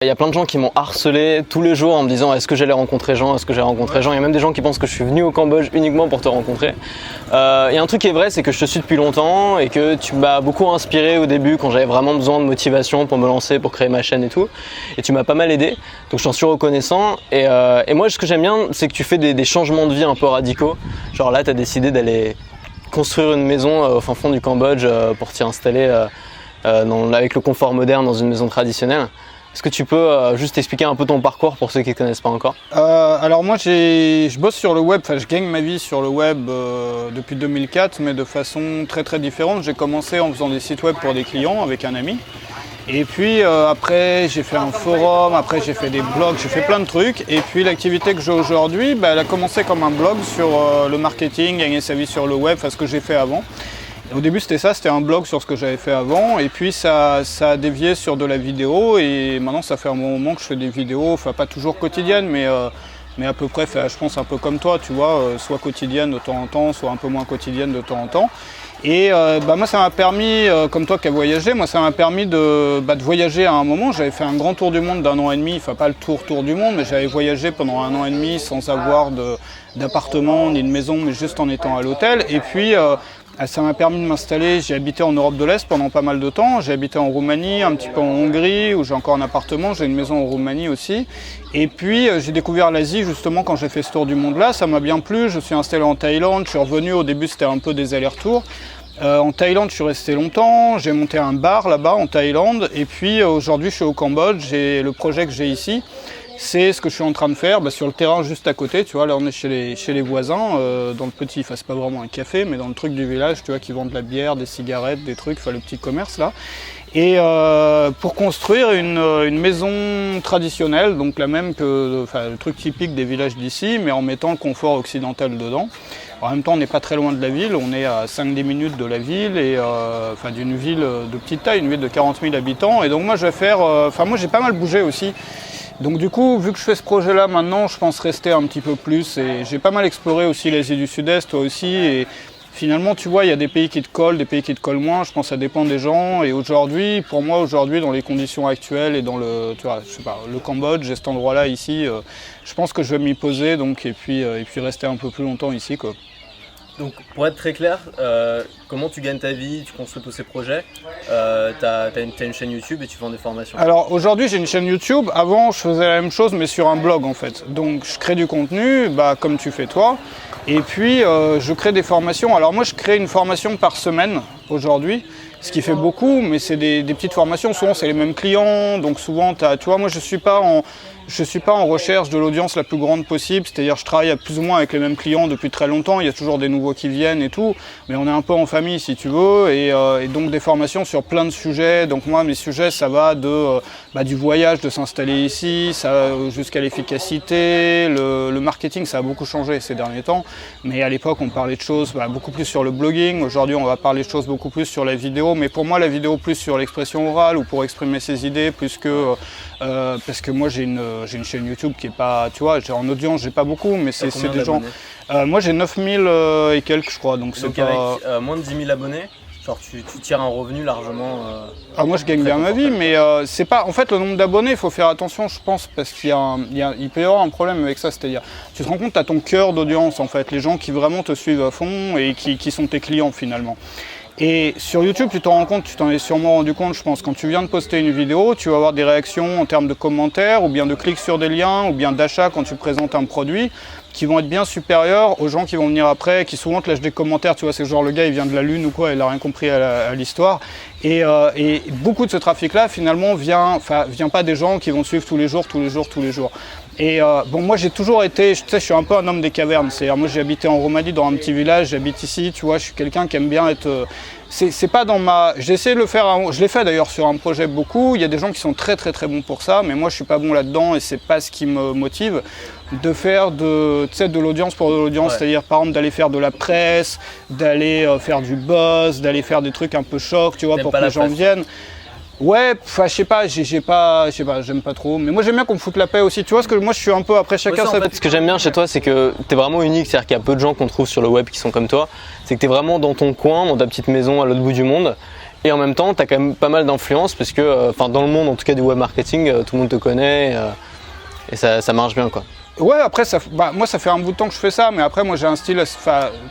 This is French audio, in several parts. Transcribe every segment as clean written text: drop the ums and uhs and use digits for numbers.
Il y a plein de gens qui m'ont harcelé tous les jours en me disant est-ce que j'allais rencontrer Jean, est-ce que j'allais rencontrer Jean. Il y a même des gens qui pensent que je suis venu au Cambodge uniquement pour te rencontrer. Il y a un truc qui est vrai, c'est que je te suis depuis longtemps et que tu m'as beaucoup inspiré au début quand j'avais vraiment besoin de motivation pour me lancer, pour créer ma chaîne et tout. Et tu m'as pas mal aidé, donc je t'en suis reconnaissant. Et moi ce que j'aime bien, c'est que tu fais des changements de vie un peu radicaux. Genre là tu as décidé d'aller construire une maison au fin fond du Cambodge pour t'y installer avec le confort moderne dans une maison traditionnelle. Est-ce que tu peux juste expliquer un peu ton parcours pour ceux qui ne connaissent pas encore? Alors moi je bosse sur le web, je gagne ma vie sur le web depuis 2004 mais de façon très très différente. J'ai commencé en faisant des sites web pour des clients avec un ami. Et puis après j'ai fait un forum, après j'ai fait des blogs, j'ai fait plein de trucs. Et puis l'activité que j'ai aujourd'hui, elle a commencé comme un blog sur le marketing, gagner sa vie sur le web, ce que j'ai fait avant. Au début c'était ça, c'était un blog sur ce que j'avais fait avant et puis ça a dévié sur de la vidéo et maintenant ça fait un bon moment que je fais des vidéos, pas toujours quotidiennes mais à peu près, je pense un peu comme toi, tu vois, soit quotidienne de temps en temps, soit un peu moins quotidienne de temps en temps. Et moi ça m'a permis, comme toi qui as voyagé, moi ça m'a permis de voyager à un moment. J'avais fait un grand tour du monde d'1 an et demi, pas le tour du monde, mais j'avais voyagé pendant 1 an et demi sans avoir d'appartement ni de maison, mais juste en étant à l'hôtel. Et puis ça m'a permis de m'installer, j'ai habité en Europe de l'Est pendant pas mal de temps, j'ai habité en Roumanie, un petit peu en Hongrie, où j'ai encore un appartement, j'ai une maison en Roumanie aussi. Et puis j'ai découvert l'Asie justement quand j'ai fait ce tour du monde là, ça m'a bien plu, je suis installé en Thaïlande, je suis revenu, au début c'était un peu des allers-retours. En Thaïlande je suis resté longtemps, j'ai monté un bar là-bas en Thaïlande, et puis aujourd'hui je suis au Cambodge, et le projet que j'ai ici, c'est ce que je suis en train de faire sur le terrain juste à côté, tu vois, là on est chez les voisins, dans le petit, c'est pas vraiment un café, mais dans le truc du village, tu vois, qui vendent de la bière, des cigarettes, des trucs, le petit commerce là. Et pour construire une maison traditionnelle, donc la même que le truc typique des villages d'ici, mais en mettant le confort occidental dedans. En même temps, on n'est pas très loin de la ville, on est à 5-10 minutes de la ville, et d'une ville de petite taille, une ville de 40 000 habitants. Et donc moi je vais faire, moi j'ai pas mal bougé aussi. Donc du coup, vu que je fais ce projet-là maintenant, je pense rester un petit peu plus. Et j'ai pas mal exploré aussi l'Asie du Sud-Est, toi aussi. Et finalement, tu vois, il y a des pays qui te collent, des pays qui te collent moins. Je pense que ça dépend des gens. Et aujourd'hui, pour moi, dans les conditions actuelles et dans le Cambodge, j'ai cet endroit-là ici, je pense que je vais m'y poser. Donc, et puis rester un peu plus longtemps ici, quoi. Donc pour être très clair, comment tu gagnes ta vie, tu construis tous ces projets, t'as une chaîne YouTube et tu vends des formations? Alors aujourd'hui j'ai une chaîne YouTube, avant je faisais la même chose mais sur un blog en fait. Donc je crée du contenu, comme tu fais toi, et puis je crée des formations. Alors moi je crée une formation par semaine aujourd'hui, ce qui fait beaucoup, mais c'est des petites formations, souvent c'est les mêmes clients, donc souvent tu vois, moi je suis pas en recherche de l'audience la plus grande possible, c'est-à-dire je travaille plus ou moins avec les mêmes clients depuis très longtemps, il y a toujours des nouveaux qui viennent et tout, mais on est un peu en famille si tu veux, et donc des formations sur plein de sujets. Donc moi mes sujets ça va du voyage, de s'installer ici, jusqu'à l'efficacité, le marketing ça a beaucoup changé ces derniers temps, mais à l'époque on parlait de choses beaucoup plus sur le blogging, aujourd'hui on va parler de choses beaucoup plus sur la vidéo, mais pour moi la vidéo plus sur l'expression orale ou pour exprimer ses idées plus que parce que moi j'ai une chaîne YouTube qui est pas, tu vois, en audience j'ai pas beaucoup, mais c'est des gens. Moi j'ai 9000 et quelques je crois, donc c'est pas. Avec moins de 10 000 abonnés, genre tu tires un revenu largement. Moi je gagne bien ma vie, mais c'est pas. En fait le nombre d'abonnés, il faut faire attention, je pense, parce qu'il peut y avoir un problème avec ça, c'est-à-dire tu te rends compte, tu as ton cœur d'audience en fait, les gens qui vraiment te suivent à fond et qui sont tes clients finalement. Et sur YouTube, tu t'en rends compte, tu t'en es sûrement rendu compte, je pense, quand tu viens de poster une vidéo, tu vas avoir des réactions en termes de commentaires, ou bien de clics sur des liens, ou bien d'achats quand tu présentes un produit, qui vont être bien supérieurs aux gens qui vont venir après, qui souvent te lâchent des commentaires, tu vois, c'est genre le gars il vient de la Lune ou quoi, il n'a rien compris à l'histoire. Et beaucoup de ce trafic-là, finalement, vient pas des gens qui vont suivre tous les jours. Et moi j'ai toujours été, tu sais, je suis un peu un homme des cavernes, c'est-à-dire moi j'ai habité en Roumanie dans un petit village, j'habite ici, tu vois, je suis quelqu'un qui aime bien être... C'est pas dans ma... J'ai essayé de le faire, je l'ai fait d'ailleurs sur un projet beaucoup, il y a des gens qui sont très très très bons pour ça, mais moi je suis pas bon là-dedans et c'est pas ce qui me motive de faire de l'audience pour de l'audience, ouais. C'est-à-dire par exemple d'aller faire de la presse, d'aller faire du buzz, d'aller faire des trucs un peu chocs, tu vois, pour que les gens viennent. Ouais, je sais pas, j'aime pas trop. Mais moi j'aime bien qu'on me foute la paix aussi. Tu vois, ce que moi je suis un peu après chacun. En fait, ce que j'aime bien chez toi, c'est que t'es vraiment unique. C'est-à-dire qu'il y a peu de gens qu'on trouve sur le web qui sont comme toi. C'est que t'es vraiment dans ton coin, dans ta petite maison à l'autre bout du monde. Et en même temps, tu as quand même pas mal d'influence parce que dans le monde en tout cas du web marketing, tout le monde te connaît et ça marche bien quoi. Ouais, après, moi, ça fait un bout de temps que je fais ça, mais après, moi, j'ai un style,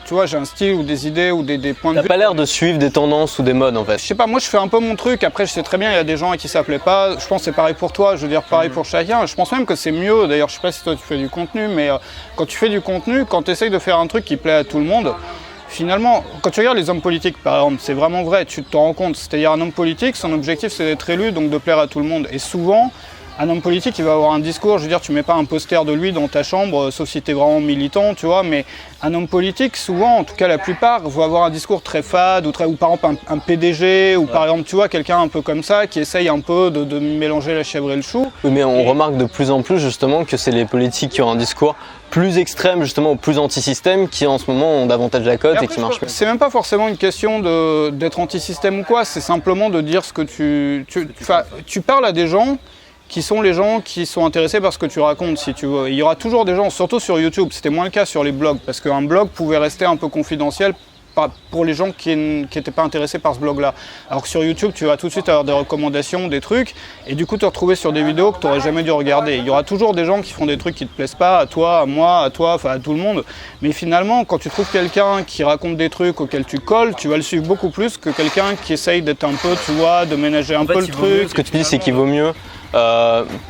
tu vois, j'ai un style ou des idées ou des points de vue. T'as pas l'air de suivre des tendances ou des modes, en fait. Je sais pas, moi, je fais un peu mon truc. Après, je sais très bien, il y a des gens à qui ça plaît pas. Je pense que c'est pareil pour toi, je veux dire, pareil pour chacun. Je pense même que c'est mieux. D'ailleurs, je sais pas si toi, tu fais du contenu, mais quand tu fais du contenu, quand tu essayes de faire un truc qui plaît à tout le monde, finalement, quand tu regardes les hommes politiques, par exemple, c'est vraiment vrai, tu te rends compte. C'est-à-dire, un homme politique, son objectif, c'est d'être élu, donc de plaire à tout le monde. Et souvent, un homme politique, il va avoir un discours, je veux dire, tu mets pas un poster de lui dans ta chambre, sauf si tu es vraiment militant, tu vois, mais un homme politique, souvent, en tout cas la plupart, va avoir un discours très fade, ou par exemple un PDG, ou par exemple, tu vois, quelqu'un un peu comme ça, qui essaye un peu de mélanger la chèvre et le chou. Oui, mais on remarque de plus en plus, justement, que c'est les politiques qui ont un discours plus extrême, justement, ou plus anti-système, qui en ce moment ont davantage la cote et qui marchent mieux. C'est même pas forcément une question d'être anti-système ou quoi, c'est simplement de dire ce que tu parles à des gens qui sont les gens qui sont intéressés par ce que tu racontes, si tu veux. Il y aura toujours des gens, surtout sur YouTube, c'était moins le cas sur les blogs, parce qu'un blog pouvait rester un peu confidentiel pour les gens qui n'étaient pas intéressés par ce blog-là. Alors que sur YouTube, tu vas tout de suite avoir des recommandations, des trucs, et du coup te retrouver sur des vidéos que tu n'aurais jamais dû regarder. Il y aura toujours des gens qui font des trucs qui ne te plaisent pas, à toi, à moi, à toi, enfin à tout le monde. Mais finalement, quand tu trouves quelqu'un qui raconte des trucs auxquels tu colles, tu vas le suivre beaucoup plus que quelqu'un qui essaye d'être un peu, tu vois, de ménager un peu le truc. Ce que tu dis, c'est qu'il vaut mieux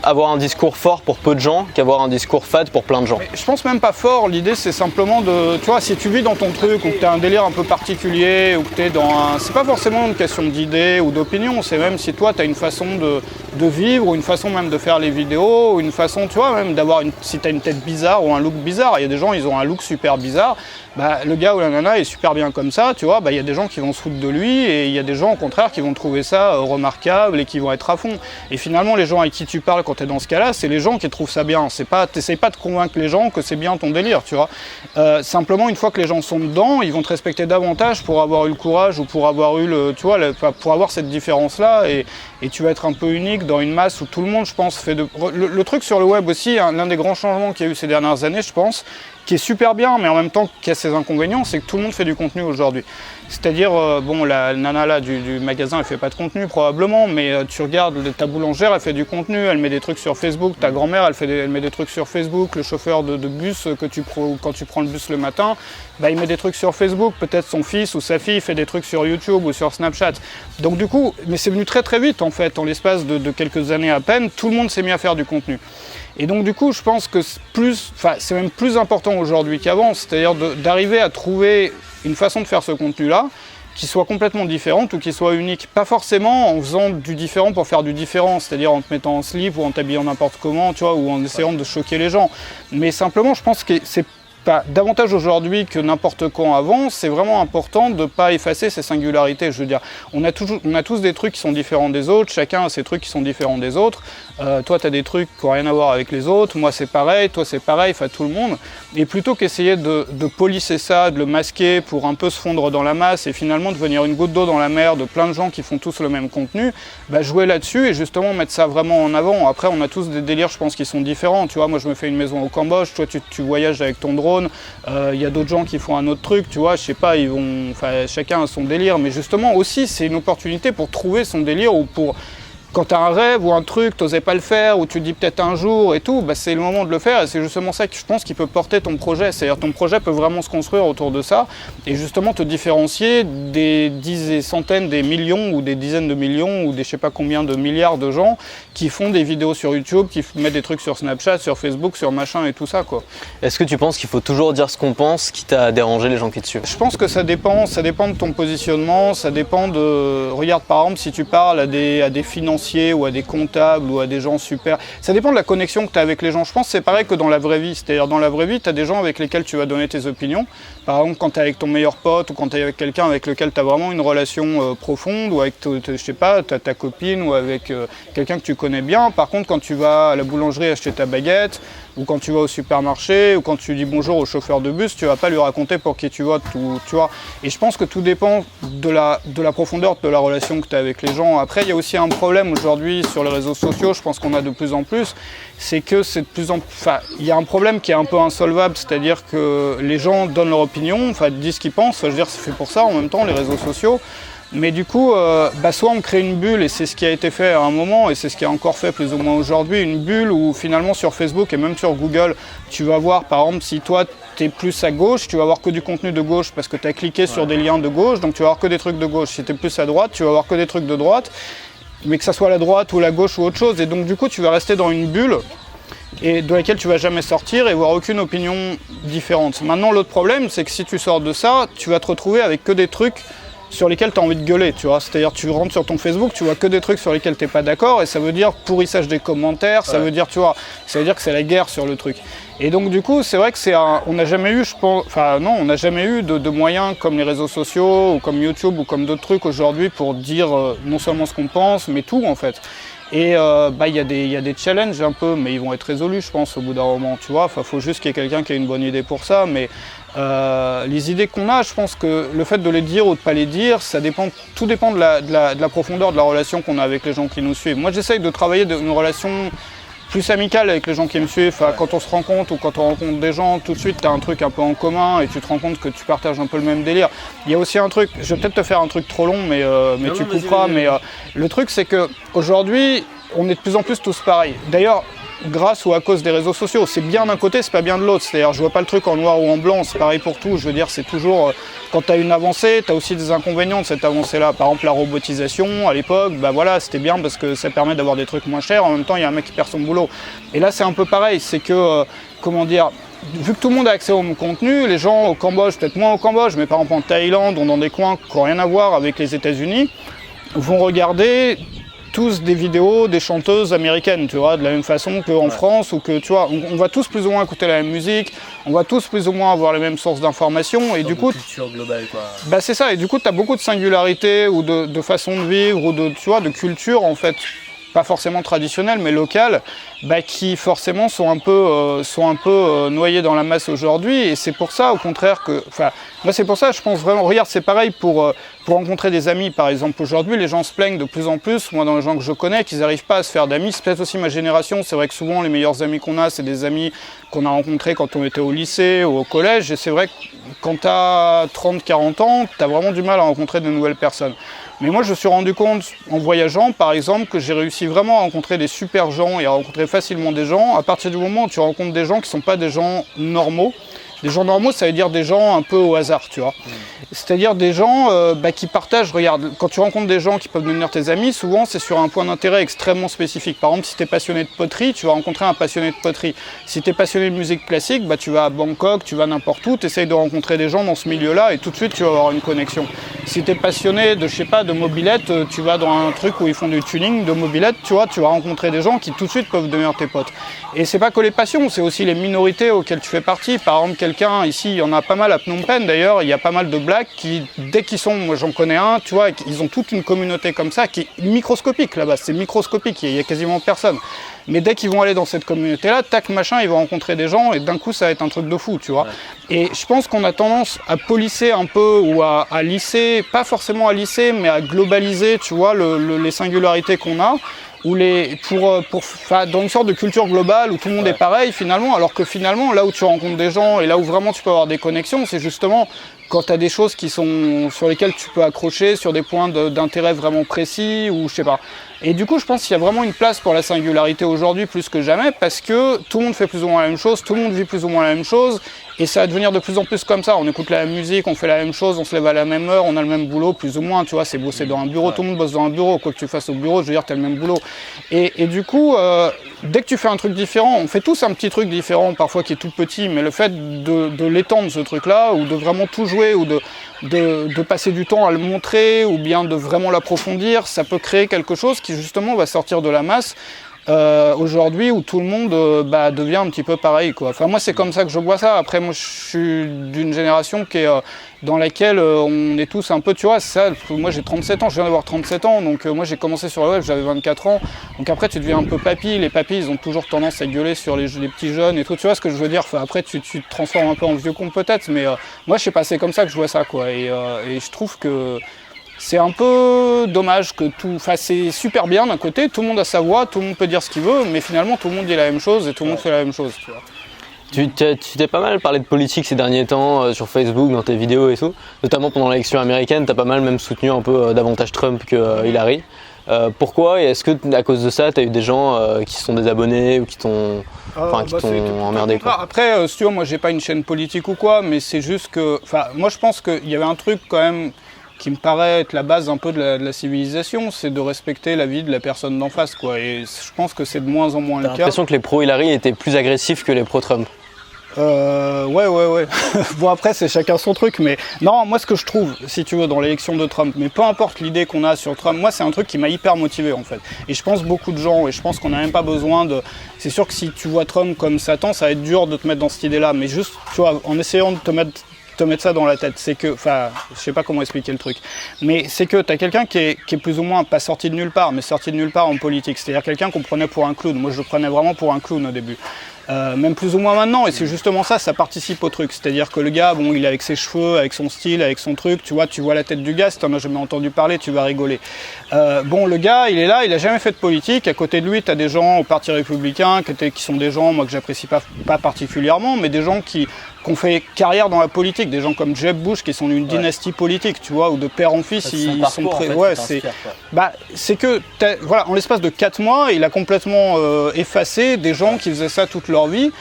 avoir un discours fort pour peu de gens qu'avoir un discours fade pour plein de gens. Mais je pense même pas fort, l'idée c'est simplement de, tu vois, si tu vis dans ton truc ou que tu as un délire un peu particulier ou que tu es dans un... C'est pas forcément une question d'idée ou d'opinion, c'est même si toi tu as une façon de vivre ou une façon même de faire les vidéos ou une façon, tu vois, même d'avoir si tu as une tête bizarre ou un look bizarre. Il y a des gens, ils ont un look super bizarre. Bah, le gars ou la nana est super bien comme ça, tu vois, bah, il y a des gens qui vont se foutre de lui et il y a des gens au contraire qui vont trouver ça remarquable et qui vont être à fond. Et finalement, les gens avec qui tu parles quand tu es dans ce cas-là, c'est les gens qui trouvent ça bien. T'essayes pas de convaincre les gens que c'est bien ton délire, tu vois. Simplement, une fois que les gens sont dedans, ils vont te respecter davantage pour avoir eu le courage ou pour avoir eu tu vois, pour avoir cette différence-là et tu vas être un peu unique dans une masse où tout le monde, je pense, fait de... Le truc sur le web aussi, hein, l'un des grands changements qu'il y a eu ces dernières années, je pense, qui est super bien, mais en même temps qui a ses inconvénients, c'est que tout le monde fait du contenu aujourd'hui. C'est-à-dire, bon, la nana là du magasin, elle fait pas de contenu probablement, mais tu regardes ta boulangère, elle fait du contenu, elle met des trucs sur Facebook, ta grand-mère, elle met des trucs sur Facebook, le chauffeur de bus, quand tu prends le bus le matin, bah, il met des trucs sur Facebook, peut-être son fils ou sa fille fait des trucs sur YouTube ou sur Snapchat. Donc du coup, mais c'est venu très très vite en fait, en l'espace de quelques années à peine, tout le monde s'est mis à faire du contenu. Et donc du coup, je pense que c'est même plus important aujourd'hui qu'avant, c'est-à-dire d'arriver à trouver une façon de faire ce contenu-là qui soit complètement différente ou qui soit unique. Pas forcément en faisant du différent pour faire du différent, c'est-à-dire en te mettant en slip ou en t'habillant n'importe comment, tu vois, ou en essayant de choquer les gens. Mais simplement, je pense que c'est pas davantage aujourd'hui que n'importe quand avant, c'est vraiment important de ne pas effacer ses singularités. Je veux dire, on a tous des trucs qui sont différents des autres, chacun a ses trucs qui sont différents des autres. Toi, tu as des trucs qui n'ont rien à voir avec les autres, moi c'est pareil, toi c'est pareil, enfin tout le monde. Et plutôt qu'essayer de polisser ça, de le masquer pour un peu se fondre dans la masse et finalement devenir une goutte d'eau dans la mer de plein de gens qui font tous le même contenu, bah, jouer là-dessus et justement mettre ça vraiment en avant. Après, on a tous des délires, je pense, qui sont différents. Tu vois, moi je me fais une maison au Cambodge, toi tu voyages avec ton drone, y a d'autres gens qui font un autre truc, tu vois, je sais pas, chacun a son délire, mais justement aussi c'est une opportunité pour trouver son délire ou pour... Quand tu as un rêve ou un truc, tu n'osais pas le faire, ou tu te dis peut-être un jour et tout, bah c'est le moment de le faire et c'est justement ça que je pense qui peut porter ton projet. C'est-à-dire ton projet peut vraiment se construire autour de ça et justement te différencier des des centaines, des millions ou des dizaines de millions ou des je sais pas combien de milliards de gens qui font des vidéos sur YouTube, qui mettent des trucs sur Snapchat, sur Facebook, sur machin et tout ça, quoi. Est-ce que tu penses qu'il faut toujours dire ce qu'on pense, quitte à déranger les gens qui te suivent? Je pense que ça dépend de ton positionnement, ça dépend de... Regarde par exemple si tu parles à des financiers ou à des comptables ou à des gens super... Ça dépend de la connexion que tu as avec les gens. Je pense que c'est pareil que dans la vraie vie. C'est-à-dire dans la vraie vie, tu as des gens avec lesquels tu vas donner tes opinions. Par exemple, quand tu es avec ton meilleur pote ou quand tu es avec quelqu'un avec lequel tu as vraiment une relation profonde ou avec, je sais pas, ta copine ou avec quelqu'un que tu connais bien. Par contre, quand tu vas à la boulangerie acheter ta baguette ou quand tu vas au supermarché ou quand tu dis bonjour au chauffeur de bus, tu vas pas lui raconter pour qui tu votes, tu vois. Et je pense que tout dépend de la profondeur de la relation que tu as avec les gens. Après, il y a aussi un problème aujourd'hui sur les réseaux sociaux, je pense qu'on a de plus en plus, c'est que c'est de plus en plus... Enfin, il y a un problème qui est un peu insolvable, c'est-à-dire que les gens donnent leur opinion, enfin, disent ce qu'ils pensent, je veux dire, c'est fait pour ça en même temps, les réseaux sociaux. Mais du coup, soit on crée une bulle, et c'est ce qui a été fait à un moment, et c'est ce qui est encore fait plus ou moins aujourd'hui, une bulle où finalement sur Facebook et même sur Google, tu vas voir par exemple si toi tu es plus à gauche, tu vas voir que du contenu de gauche parce que tu as cliqué sur des liens de gauche, donc tu vas voir que des trucs de gauche. Si tu es plus à droite, tu vas voir que des trucs de droite, mais que ça soit la droite ou la gauche ou autre chose. Et donc du coup, tu vas rester dans une bulle et de laquelle tu vas jamais sortir et voir aucune opinion différente. Maintenant, l'autre problème, c'est que si tu sors de ça, tu vas te retrouver avec que des trucs sur lesquels tu as envie de gueuler, tu vois. C'est-à-dire tu rentres sur ton Facebook, tu vois que des trucs sur lesquels tu n'es pas d'accord, et ça veut dire pourrissage des commentaires, ça veut dire, tu vois, ça veut dire que c'est la guerre sur le truc. Et donc du coup, c'est vrai que on n'a jamais eu, je pense, enfin non, on n'a jamais eu de moyens comme les réseaux sociaux, ou comme YouTube, ou comme d'autres trucs aujourd'hui pour dire non seulement ce qu'on pense, mais tout en fait. Et il y a des challenges un peu, mais ils vont être résolus, je pense, au bout d'un moment, tu vois. Enfin, faut juste qu'il y ait quelqu'un qui ait une bonne idée pour ça, mais les idées qu'on a, je pense que le fait de les dire ou de ne pas les dire, tout dépend de la profondeur de la relation qu'on a avec les gens qui nous suivent. Moi, j'essaye de travailler une relation plus amicale avec les gens qui me suivent. Enfin, quand on se rencontre ou quand on rencontre des gens, tout de suite, tu as un truc un peu en commun et tu te rends compte que tu partages un peu le même délire. Il y a aussi un truc, je vais peut-être te faire un truc trop long, mais tu couperas. Mais le truc, c'est qu'aujourd'hui, on est de plus en plus tous pareils. D'ailleurs, grâce ou à cause des réseaux sociaux, c'est bien d'un côté, c'est pas bien de l'autre. C'est-à-dire, je vois pas le truc en noir ou en blanc, c'est pareil pour tout. Je veux dire, c'est toujours, quand tu as une avancée, tu as aussi des inconvénients de cette avancée-là. Par exemple, la robotisation, à l'époque, voilà, c'était bien parce que ça permet d'avoir des trucs moins chers. En même temps, il y a un mec qui perd son boulot. Et là, c'est un peu pareil. C'est que, vu que tout le monde a accès au même contenu, les gens au Cambodge, peut-être moins au Cambodge, mais par exemple en Thaïlande ou dans des coins qui n'ont rien à voir avec les États-Unis, vont regarder tous des vidéos des chanteuses américaines, tu vois, de la même façon qu'en France, ou que, tu vois, on va tous plus ou moins écouter la même musique, on va tous plus ou moins avoir les mêmes sources d'informations, et du coup... culture globale, quoi. C'est ça, et du coup, tu as beaucoup de singularités, ou de façon de vivre, ou de culture, en fait, pas forcément traditionnelles, mais locales, qui forcément sont un peu noyées dans la masse aujourd'hui, et c'est pour ça, au contraire, que... Enfin, moi, c'est pour ça, je pense vraiment... Regarde, c'est pareil pour rencontrer des amis, par exemple. Aujourd'hui, les gens se plaignent de plus en plus, moi, dans les gens que je connais, qu'ils n'arrivent pas à se faire d'amis. C'est peut-être aussi ma génération. C'est vrai que souvent, les meilleurs amis qu'on a, c'est des amis qu'on a rencontrés quand on était au lycée ou au collège. Et c'est vrai que quand tu as 30-40 ans, tu as vraiment du mal à rencontrer de nouvelles personnes. Mais moi, je me suis rendu compte, en voyageant, par exemple, que j'ai réussi vraiment à rencontrer des super gens et à rencontrer facilement des gens à partir du moment où tu rencontres des gens qui ne sont pas des gens normaux. Des gens normaux, ça veut dire des gens un peu au hasard, tu vois. C'est-à-dire des gens qui partagent, regarde, quand tu rencontres des gens qui peuvent devenir tes amis, souvent c'est sur un point d'intérêt extrêmement spécifique. Par exemple, si tu es passionné de poterie, tu vas rencontrer un passionné de poterie. Si tu es passionné de musique classique, tu vas à Bangkok, tu vas n'importe où, tu essayes de rencontrer des gens dans ce milieu-là et tout de suite tu vas avoir une connexion. Si tu es passionné de, de mobilette, tu vas dans un truc où ils font du tuning de mobilette, tu vois, tu vas rencontrer des gens qui tout de suite peuvent devenir tes potes. Et c'est pas que les passions, c'est aussi les minorités auxquelles tu fais partie. Par exemple, quelqu'un, ici, il y en a pas mal à Phnom Penh d'ailleurs, il y a pas mal de blacks qui, dès qu'ils sont, moi j'en connais un, tu vois, ils ont toute une communauté comme ça qui est microscopique là-bas, c'est microscopique, il y a quasiment personne. Mais dès qu'ils vont aller dans cette communauté-là, tac, machin, ils vont rencontrer des gens et d'un coup, ça va être un truc de fou, tu vois. Ouais. Et je pense qu'on a tendance à polisser un peu ou à lisser, pas forcément à lisser, mais à globaliser, tu vois, les singularités qu'on a. Ou dans une sorte de culture globale où tout le monde est pareil finalement, alors que finalement là où tu rencontres des gens et là où vraiment tu peux avoir des connexions, c'est justement quand tu as des choses qui sont sur lesquelles tu peux accrocher sur des points d'intérêt vraiment précis ou je sais pas. Et du coup je pense qu'il y a vraiment une place pour la singularité aujourd'hui plus que jamais parce que tout le monde fait plus ou moins la même chose, tout le monde vit plus ou moins la même chose et ça va devenir de plus en plus comme ça. On écoute la même musique, on fait la même chose, on se lève à la même heure, on a le même boulot plus ou moins, tu vois, c'est bosser dans un bureau, tout le monde bosse dans un bureau, quoi que tu fasses au bureau, je veux dire tu as le même boulot. Et du coup, dès que tu fais un truc différent, on fait tous un petit truc différent parfois qui est tout petit, mais le fait de l'étendre ce truc-là ou de vraiment tout jouer ou de passer du temps à le montrer ou bien de vraiment l'approfondir, ça peut créer quelque chose qui justement va sortir de la masse aujourd'hui où tout le monde devient un petit peu pareil, quoi. Enfin moi c'est comme ça que je vois ça. Après moi je suis d'une génération qui est dans laquelle on est tous un peu, tu vois, ça, moi j'ai 37 ans, je viens d'avoir 37 ans, donc moi j'ai commencé sur le web, j'avais 24 ans, donc après tu deviens un peu papy, les papys ils ont toujours tendance à gueuler sur les petits jeunes et tout, tu vois ce que je veux dire, enfin, après tu te transformes un peu en vieux con peut-être, mais moi je sais pas, c'est comme ça que je vois ça, quoi, et je trouve que c'est un peu dommage que tout... Enfin, c'est super bien d'un côté, tout le monde a sa voix, tout le monde peut dire ce qu'il veut, mais finalement tout le monde dit la même chose et tout le monde fait la même chose, tu vois. Tu t'es pas mal parlé de politique ces derniers temps sur Facebook, dans tes vidéos et tout. Notamment pendant l'élection américaine, t'as pas mal même soutenu un peu davantage Trump que Hillary. Pourquoi, et est-ce que à cause de ça, t'as eu des gens qui se sont désabonnés ou qui t'ont emmerdé quoi. Après, si tu vois, moi j'ai pas une chaîne politique ou quoi, mais c'est juste que, moi je pense qu'il y avait un truc quand même qui me paraît être la base un peu de la civilisation, c'est de respecter la vie de la personne d'en face, quoi. Et je pense que c'est de moins en moins le cas. J'ai l'impression que les pro-Hillary étaient plus agressifs que les pro-Trump. Ouais. Bon, après, c'est chacun son truc, mais non, moi, ce que je trouve, si tu veux, dans l'élection de Trump, mais peu importe l'idée qu'on a sur Trump, moi, c'est un truc qui m'a hyper motivé, en fait. Et je pense beaucoup de gens, et je pense qu'on n'a même pas besoin de... C'est sûr que si tu vois Trump comme Satan, ça va être dur de te mettre dans cette idée-là, mais juste, tu vois, en essayant de te mettre ça dans la tête, c'est que, je sais pas comment expliquer le truc, mais c'est que t'as quelqu'un qui est plus ou moins pas sorti de nulle part, mais sorti de nulle part en politique, c'est-à-dire quelqu'un qu'on prenait pour un clown. Moi je le prenais vraiment pour un clown au début, même plus ou moins maintenant, et c'est justement ça participe au truc, c'est-à-dire que le gars, bon, il est avec ses cheveux, avec son style, avec son truc, tu vois la tête du gars, si t'en as jamais entendu parler, tu vas rigoler. Bon, le gars, il est là, il a jamais fait de politique, à côté de lui, t'as des gens au Parti républicain, qui sont des gens, moi, que j'apprécie pas particulièrement, mais des gens qui ont fait carrière dans la politique, des gens comme Jeb Bush qui sont d'une dynastie politique, tu vois, ou de père en fils, ils sont très... Ouais, c'est que, voilà, en l'espace de 4 mois, il a complètement effacé des gens qui faisaient ça toute leur vie,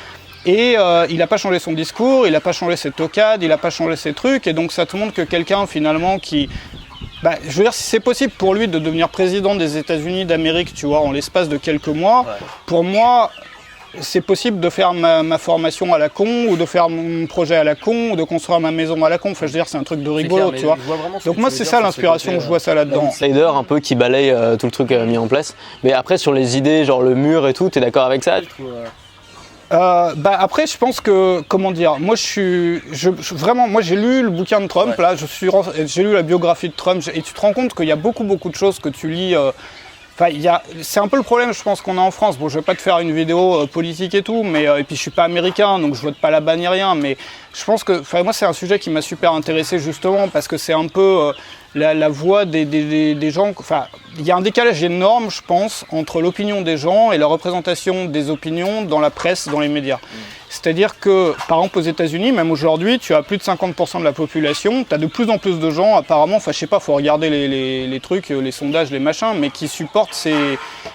et il n'a pas changé son discours, il n'a pas changé ses toccades, il n'a pas changé ses trucs, et donc ça te montre que quelqu'un, finalement, qui... je veux dire, si c'est possible pour lui de devenir président des États-Unis d'Amérique, tu vois, en l'espace de quelques mois, pour moi... C'est possible de faire ma formation à la con, ou de faire mon projet à la con, ou de construire ma maison à la con. Enfin, je veux dire, c'est un truc de rigolo, tu vois. Donc moi, c'est ça l'inspiration que je vois ça là-dedans. Slider un peu qui balaye tout le truc mis en place. Mais après, sur les idées, genre le mur et tout, t'es d'accord avec ça? Après, je pense que, comment dire, moi vraiment, moi j'ai lu le bouquin de Trump, là, j'ai lu la biographie de Trump, et tu te rends compte qu'il y a beaucoup de choses que tu lis. C'est un peu le problème, je pense, qu'on a en France. Bon, je vais pas te faire une vidéo politique et tout, mais et puis je suis pas américain, donc je vote pas là-bas ni rien. Mais je pense que, moi, c'est un sujet qui m'a super intéressé justement parce que c'est un peu la voix des gens. Il y a un décalage énorme, je pense, entre l'opinion des gens et la représentation des opinions dans la presse, dans les médias. C'est-à-dire que, par exemple, aux États-Unis, même aujourd'hui, tu as plus de 50% de la population, tu as de plus en plus de gens, apparemment, je sais pas, faut regarder les trucs, les sondages, les machins, mais qui supportent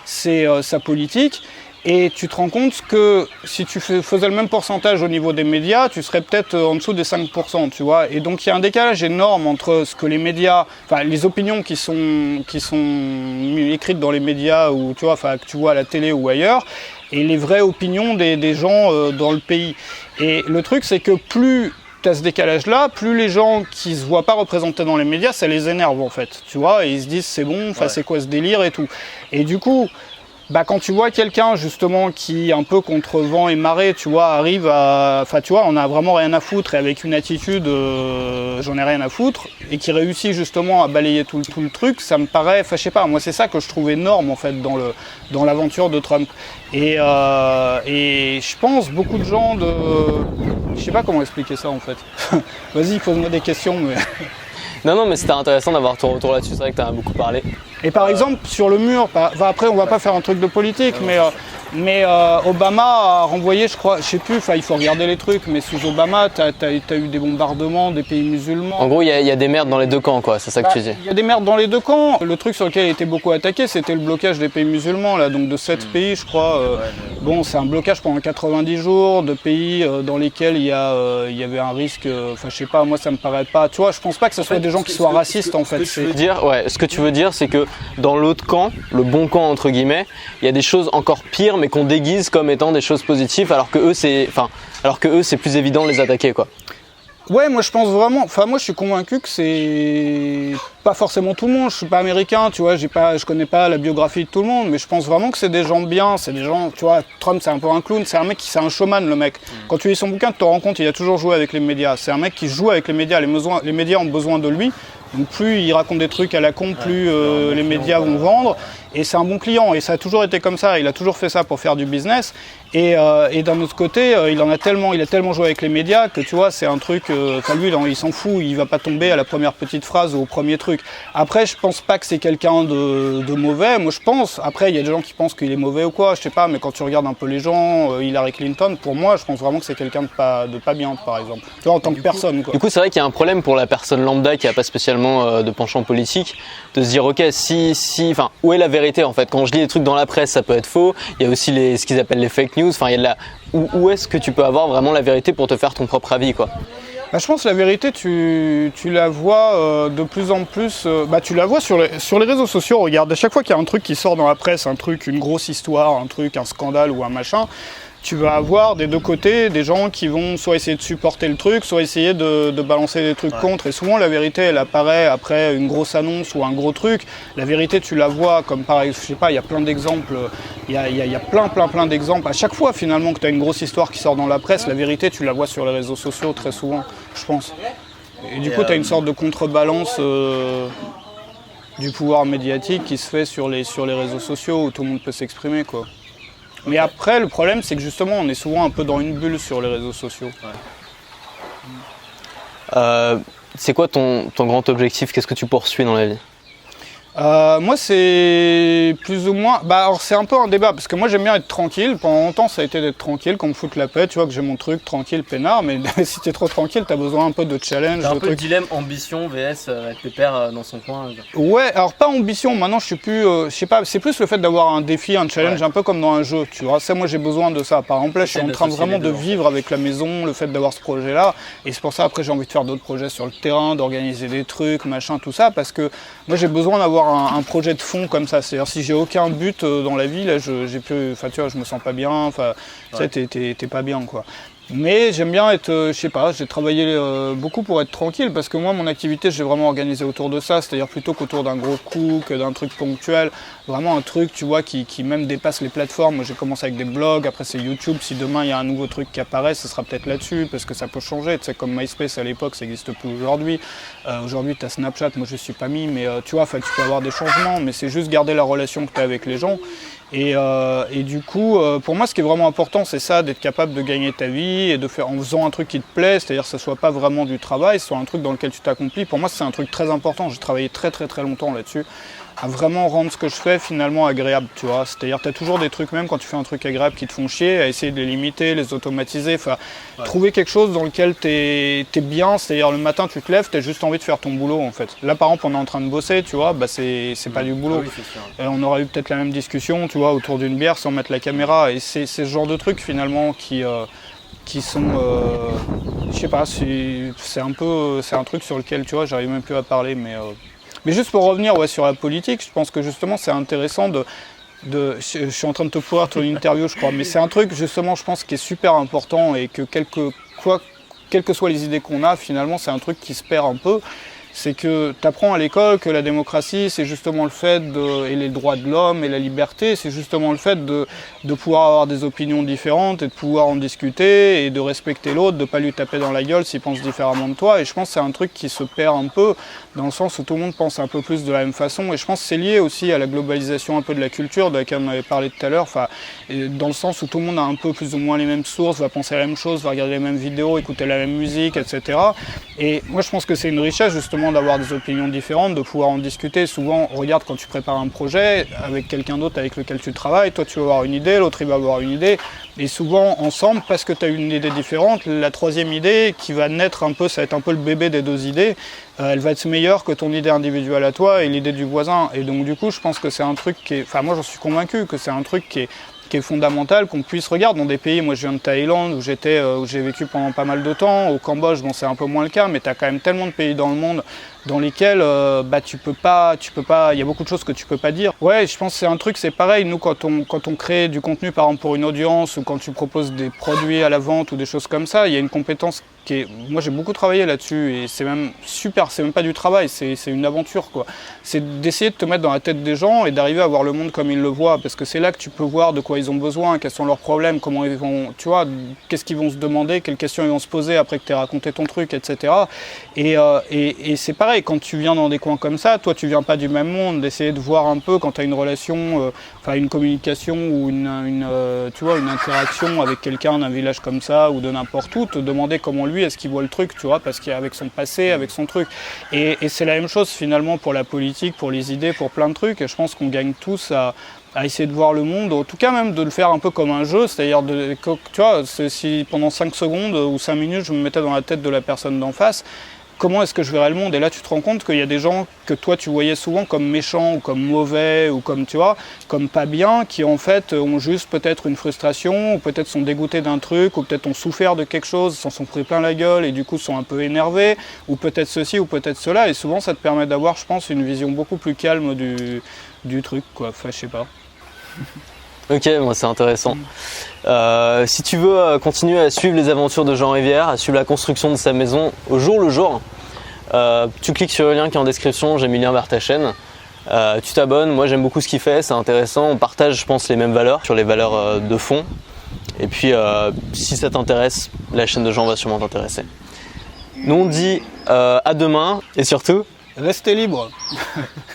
sa politique. Et tu te rends compte que si tu faisais le même pourcentage au niveau des médias, tu serais peut-être en dessous des 5%, tu vois. Et donc il y a un décalage énorme entre ce que les médias, les opinions qui sont écrites dans les médias, ou tu vois, que tu vois à la télé ou ailleurs, et les vraies opinions des gens dans le pays. Et le truc, c'est que plus tu as ce décalage-là, plus les gens qui se voient pas représentés dans les médias, ça les énerve en fait, tu vois. Et ils se disent c'est bon, c'est quoi ce délire et tout. Et du coup... quand tu vois quelqu'un justement qui, un peu contre vent et marée, tu vois, arrive à... tu vois, on a vraiment rien à foutre, et avec une attitude j'en ai rien à foutre, et qui réussit justement à balayer tout le truc, ça me paraît... je sais pas, moi c'est ça que je trouve énorme en fait dans l'aventure de Trump. Et je pense beaucoup de gens de... Je sais pas comment expliquer ça en fait. Vas-y, pose-moi des questions, mais... Non, mais c'était intéressant d'avoir ton retour là-dessus, c'est vrai que tu en as beaucoup parlé. Et par exemple, sur le mur, après on va pas faire un truc de politique, mais Obama a renvoyé, je crois, je sais plus, il faut regarder les trucs, mais sous Obama, t'as eu des bombardements des pays musulmans. En gros, il y a des merdes dans les deux camps, quoi, c'est ça que tu dis. Il y a des merdes dans les deux camps. Le truc sur lequel il était beaucoup attaqué, c'était le blocage des pays musulmans, là, donc de 7 pays, je crois. Bon, c'est un blocage pendant 90 jours de pays dans lesquels il y avait un risque, je sais pas, moi ça me paraît pas. Tu vois, je pense pas que ce soit des gens qui soient racistes, en fait. Ce que tu veux dire, c'est que dans l'autre camp, le bon camp entre guillemets, il y a des choses encore pires, mais qu'on déguise comme étant des choses positives, alors que eux c'est plus évident de les attaquer, quoi. Ouais, moi je pense vraiment, moi je suis convaincu que c'est pas forcément tout le monde, je suis pas américain, tu vois, je connais pas la biographie de tout le monde, mais je pense vraiment que c'est des gens bien, c'est des gens, tu vois, Trump c'est un peu un clown, c'est un mec c'est un showman le mec. Quand tu lis son bouquin, tu te rends compte, il a toujours joué avec les médias, c'est un mec qui joue avec les médias, les médias ont besoin de lui, donc plus il raconte des trucs à la con, plus les médias vont vendre. Et c'est un bon client, et ça a toujours été comme ça, il a toujours fait ça pour faire du business. Et d'un autre côté, il a tellement joué avec les médias que tu vois, c'est un truc, lui, il s'en fout, il va pas tomber à la première petite phrase ou au premier truc. Après, je pense pas que c'est quelqu'un de mauvais, moi je pense. Après, il y a des gens qui pensent qu'il est mauvais ou quoi, je sais pas, mais quand tu regardes un peu les gens, Hillary Clinton, pour moi, je pense vraiment que c'est quelqu'un de pas bien, par exemple. Tu vois, en tant que personne, quoi. Du coup, c'est vrai qu'il y a un problème pour la personne lambda qui a pas spécialement de penchant politique, de se dire, ok, où est la vérité en fait? Quand je lis des trucs dans la presse, ça peut être faux. Il y a aussi ce qu'ils appellent les fake news. Enfin, il y a de la... Où est-ce que tu peux avoir vraiment la vérité pour te faire ton propre avis, quoi? Bah, je pense que la vérité, tu la vois de plus en plus. Tu la vois sur les réseaux sociaux. Regarde, à chaque fois qu'il y a un truc qui sort dans la presse, un truc, une grosse histoire, un scandale ou un machin, tu vas avoir des deux côtés des gens qui vont soit essayer de supporter le truc, soit essayer de balancer des trucs contre. Et souvent, la vérité, elle apparaît après une grosse annonce ou un gros truc. La vérité, tu la vois comme pareil, je sais pas, il y a plein d'exemples. Il y a plein d'exemples. À chaque fois, finalement, que tu as une grosse histoire qui sort dans la presse, la vérité, tu la vois sur les réseaux sociaux très souvent, je pense. Et du coup, tu as une sorte de contrebalance du pouvoir médiatique qui se fait sur les réseaux sociaux où tout le monde peut s'exprimer, quoi. Mais après, le problème, c'est que justement, on est souvent un peu dans une bulle sur les réseaux sociaux. C'est quoi ton grand objectif? Qu'est-ce que tu poursuis dans la vie? Moi, c'est plus ou moins... alors c'est un peu un débat, parce que moi, j'aime bien être tranquille. Pendant longtemps, ça a été d'être tranquille, qu'on me foute la paix, tu vois, que j'ai mon truc tranquille, peinard. Mais si t'es trop tranquille, t'as besoin un peu de challenge. T'as un peu le dilemme ambition vs être pépère dans son coin. Ouais, alors pas ambition. Maintenant, je suis plus... je sais pas, c'est plus le fait d'avoir un défi, un challenge, un peu comme dans un jeu, tu vois. Ça, moi, j'ai besoin de ça. Par exemple, là, je suis en train vraiment de vivre avec la maison, le fait d'avoir ce projet-là. Et c'est pour ça, après, j'ai envie de faire d'autres projets sur le terrain, d'organiser des trucs, machin, tout ça, parce que moi, j'ai besoin d'avoir un projet de fond comme ça. C'est-à-dire si j'ai aucun but dans la vie, là, tu vois, je me sens pas bien, tu sais, t'es pas bien, quoi. Mais j'aime bien être, je sais pas, j'ai travaillé beaucoup pour être tranquille parce que moi, mon activité, j'ai vraiment organisé autour de ça, c'est-à-dire plutôt qu'autour d'un gros coup, que d'un truc ponctuel, vraiment un truc, tu vois, qui même dépasse les plateformes. Moi, j'ai commencé avec des blogs, après c'est YouTube. Si demain, il y a un nouveau truc qui apparaît, ce sera peut-être là-dessus parce que ça peut changer. Tu sais, comme MySpace à l'époque, ça n'existe plus aujourd'hui. Aujourd'hui, tu as Snapchat, moi, je suis pas mis, mais tu vois, tu peux avoir des changements, mais c'est juste garder la relation que tu as avec les gens. Et du coup, pour moi, ce qui est vraiment important, c'est ça, d'être capable de gagner ta vie et de faire en faisant un truc qui te plaît, c'est-à-dire que ce soit pas vraiment du travail, ce soit un truc dans lequel tu t'accomplis. Pour moi, c'est un truc très important. J'ai travaillé très longtemps là-dessus, à vraiment rendre ce que je fais finalement agréable, tu vois. C'est-à-dire que tu as toujours des trucs, même quand tu fais un truc agréable, qui te font chier, à essayer de les limiter, les automatiser, trouver quelque chose dans lequel t'es bien, c'est-à-dire le matin tu te lèves, t'as juste envie de faire ton boulot en fait. Là par exemple on est en train de bosser, tu vois, c'est pas du boulot. Ah oui, c'est sûr. On aurait eu peut-être la même discussion, tu vois, autour d'une bière sans mettre la caméra, et c'est ce genre de trucs finalement qui sont, je sais pas, c'est un truc sur lequel, tu vois, j'arrive même plus à parler, mais juste pour revenir sur la politique, je pense que justement c'est intéressant je suis en train de te pourrir ton interview, je crois, mais c'est un truc justement, je pense, qui est super important et que quelles que soient les idées qu'on a, finalement, c'est un truc qui se perd un peu. C'est que tu apprends à l'école que la démocratie, c'est justement le fait et les droits de l'homme et la liberté, c'est justement le fait de pouvoir avoir des opinions différentes et de pouvoir en discuter et de respecter l'autre, de ne pas lui taper dans la gueule s'il pense différemment de toi. Et je pense que c'est un truc qui se perd un peu dans le sens où tout le monde pense un peu plus de la même façon. Et je pense que c'est lié aussi à la globalisation un peu de la culture, de laquelle on avait parlé tout à l'heure, dans le sens où tout le monde a un peu plus ou moins les mêmes sources, va penser la même chose, va regarder les mêmes vidéos, écouter la même musique, etc. Et moi je pense que c'est une richesse justement d'avoir des opinions différentes, de pouvoir en discuter. Souvent, regarde, quand tu prépares un projet avec quelqu'un d'autre avec lequel tu travailles, toi tu vas avoir une idée, l'autre il va avoir une idée, et souvent ensemble, parce que tu as une idée différente, la troisième idée qui va naître un peu, ça va être un peu le bébé des deux idées, elle va être meilleure que ton idée individuelle à toi et l'idée du voisin. Et donc du coup, je pense que c'est un truc moi j'en suis convaincu que c'est un truc qui est fondamental, qu'on puisse regarder dans des pays. Moi je viens de Thaïlande où j'ai vécu pendant pas mal de temps, au Cambodge, bon c'est un peu moins le cas, mais tu as quand même tellement de pays dans le monde dans lesquels tu peux pas, il y a beaucoup de choses que tu peux pas dire. Ouais, je pense que c'est un truc, c'est pareil, nous quand on crée du contenu par exemple pour une audience ou quand tu proposes des produits à la vente ou des choses comme ça, il y a une compétence moi j'ai beaucoup travaillé là-dessus et c'est même super, c'est même pas du travail, c'est une aventure quoi. C'est d'essayer de te mettre dans la tête des gens et d'arriver à voir le monde comme ils le voient, parce que c'est là que tu peux voir de quoi ils ont besoin, quels sont leurs problèmes, comment ils vont, tu vois, qu'est-ce qu'ils vont se demander, quelles questions ils vont se poser après que tu aies raconté ton truc, etc. Et c'est pareil, quand tu viens dans des coins comme ça, toi tu viens pas du même monde, d'essayer de voir un peu quand tu as une relation, une communication ou tu vois, une interaction avec quelqu'un d'un village comme ça ou de n'importe où, te demander comment lui est-ce qu'il voit le truc, tu vois, parce qu'il y a avec son passé, avec son truc. Et c'est la même chose finalement pour la politique, pour les idées, pour plein de trucs. Et je pense qu'on gagne tous à essayer de voir le monde, en tout cas même de le faire un peu comme un jeu, c'est-à-dire, tu vois, si pendant 5 secondes ou 5 minutes je me mettais dans la tête de la personne d'en face, comment est-ce que je verrais le monde? Et là, tu te rends compte qu'il y a des gens que toi, tu voyais souvent comme méchants ou comme mauvais ou comme, tu vois, comme pas bien, qui en fait ont juste peut-être une frustration ou peut-être sont dégoûtés d'un truc ou peut-être ont souffert de quelque chose, s'en sont pris plein la gueule et du coup sont un peu énervés ou peut-être ceci ou peut-être cela. Et souvent, ça te permet d'avoir, je pense, une vision beaucoup plus calme du truc, quoi. Enfin, je sais pas. Ok, bon, c'est intéressant. Si tu veux continuer à suivre les aventures de Jean Rivière, à suivre la construction de sa maison au jour le jour, tu cliques sur le lien qui est en description, j'ai mis le lien vers ta chaîne. Tu t'abonnes, moi j'aime beaucoup ce qu'il fait, c'est intéressant, on partage je pense les mêmes valeurs, sur les valeurs de fond. Et puis si ça t'intéresse, la chaîne de Jean va sûrement t'intéresser. Nous on dit à demain et surtout, Restez libre.